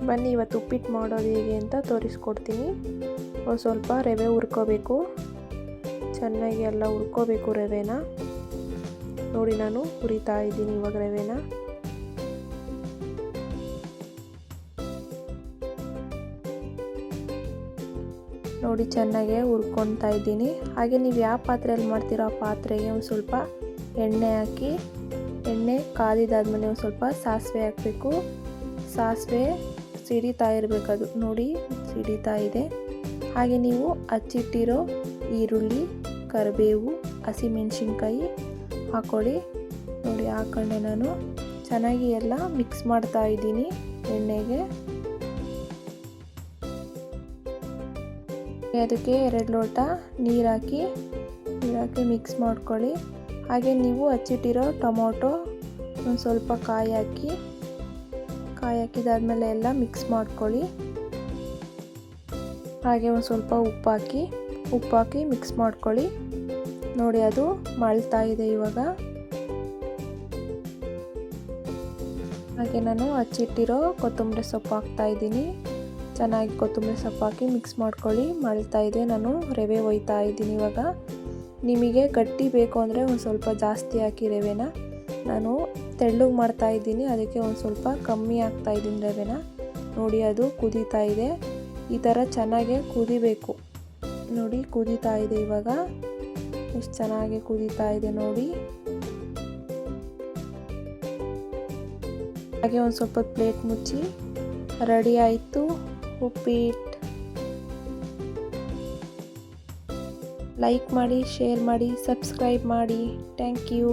ಬನ್ನಿ ಇವತ್ತು ಉಪ್ಪಿಟ್ಟು ಮಾಡೋದು ಹೇಗೆ ಅಂತ ತೋರಿಸ್ಕೊಡ್ತೀನಿ. ಒಂದು ಸ್ವಲ್ಪ ರವೆ ಹುರ್ಕೋಬೇಕು, ಚೆನ್ನಾಗಿ ಎಲ್ಲ ಹುರ್ಕೋಬೇಕು ರವೆನ. ನೋಡಿ ನಾನು ಹುರಿತಾ ಇದ್ದೀನಿ ಇವಾಗ ರವೆನ. ನೋಡಿ ಚೆನ್ನಾಗೆ ಹುರ್ಕೊತಾ ಇದ್ದೀನಿ. ಹಾಗೆ ನೀವು ಯಾವ ಪಾತ್ರೆಯಲ್ಲಿ ಮಾಡ್ತೀರೋ ಆ ಪಾತ್ರೆಗೆ ಒಂದು ಸ್ವಲ್ಪ ಎಣ್ಣೆ ಹಾಕಿ, ಎಣ್ಣೆ ಕಾದಿದಾದ್ಮೇಲೆ ಒಂದು ಸ್ವಲ್ಪ ಸಾಸಿವೆ ಹಾಕಬೇಕು. ಸಾಸಿವೆ ಸಿಡಿತಾ ಇರಬೇಕು, ಅದು ನೋಡಿ ಸಿಡಿತಾ ಇದೆ. ಹಾಗೆ ನೀವು ಹಚ್ಚಿಟ್ಟಿರೋ ಈರುಳ್ಳಿ, ಕರಿಬೇವು, ಹಸಿಮೆಣಸಿನ್ಕಾಯಿ ಹಾಕ್ಕೊಳ್ಳಿ. ನೋಡಿ ಹಾಕೊಂಡೆ ನಾನು ಚೆನ್ನಾಗಿ ಎಲ್ಲ ಮಿಕ್ಸ್ ಮಾಡ್ತಾ ಇದ್ದೀನಿ ಎಣ್ಣೆಗೆ. ಅದಕ್ಕೆ 2 ಲೋಟ ನೀರು ಹಾಕಿ ಮಿಕ್ಸ್ ಮಾಡ್ಕೊಳ್ಳಿ. ಹಾಗೆ ನೀವು ಹಚ್ಚಿಟ್ಟಿರೋ ಟೊಮೊಟೊ, ಒಂದು ಸ್ವಲ್ಪ ಕಾಯಿ ಹಾಕಿದಾದ್ಮೇಲೆ ಎಲ್ಲ ಮಿಕ್ಸ್ ಮಾಡ್ಕೊಳ್ಳಿ. ಹಾಗೆ ಒಂದು ಸ್ವಲ್ಪ ಉಪ್ಪು ಹಾಕಿ ಮಿಕ್ಸ್ ಮಾಡ್ಕೊಳ್ಳಿ. ನೋಡಿ ಅದು ಮಳ್ತಾ ಇದೆ ಇವಾಗ. ಹಾಗೆ ನಾನು ಹಚ್ಚಿಟ್ಟಿರೋ ಕೊತ್ತಂಬರಿ ಸೊಪ್ಪು ಹಾಕ್ತಾ ಇದ್ದೀನಿ. ಚೆನ್ನಾಗಿ ಕೊತ್ತಂಬರಿ ಸೊಪ್ಪು ಹಾಕಿ ಮಿಕ್ಸ್ ಮಾಡ್ಕೊಳ್ಳಿ. ಮಳ್ತಾ ಇದೆ, ನಾನು ರವೆ ಒಯ್ತಾ ಇದ್ದೀನಿ ಇವಾಗ. ನಿಮಗೆ ಗಟ್ಟಿ ಬೇಕು ಅಂದರೆ ಒಂದು ಸ್ವಲ್ಪ ಜಾಸ್ತಿ ಹಾಕಿ ರವೆನ. ನಾನು ತೆಳ್ಳಗೆ ಮಾಡ್ತಾ ಇದ್ದೀನಿ, ಅದಕ್ಕೆ ಒಂದು ಸ್ವಲ್ಪ ಕಮ್ಮಿ ಹಾಕ್ತಾ ಇದ್ದೀನಿ ರವೆನ. ನೋಡಿ ಅದು ಕುದೀತಾ ಇದೆ, ಈ ಥರ ಚೆನ್ನಾಗಿ ಕುದಿಬೇಕು. ನೋಡಿ ಕುದೀತಾ ಇದೆ ಇವಾಗ, ಎಷ್ಟು ಚೆನ್ನಾಗಿ ಕುದೀತಾ ಇದೆ ನೋಡಿ. ಹಾಗೆ ಒಂದು ಸ್ವಲ್ಪ ಪ್ಲೇಟ್ ಮುಚ್ಚಿ, ರೆಡಿ ಆಯಿತು ಉಪ್ಪಿಟ್ಟು. ಲೈಕ್ ಮಾಡಿ, ಶೇರ್ ಮಾಡಿ, ಸಬ್ಸ್ಕ್ರೈಬ್ ಮಾಡಿ. Thank you.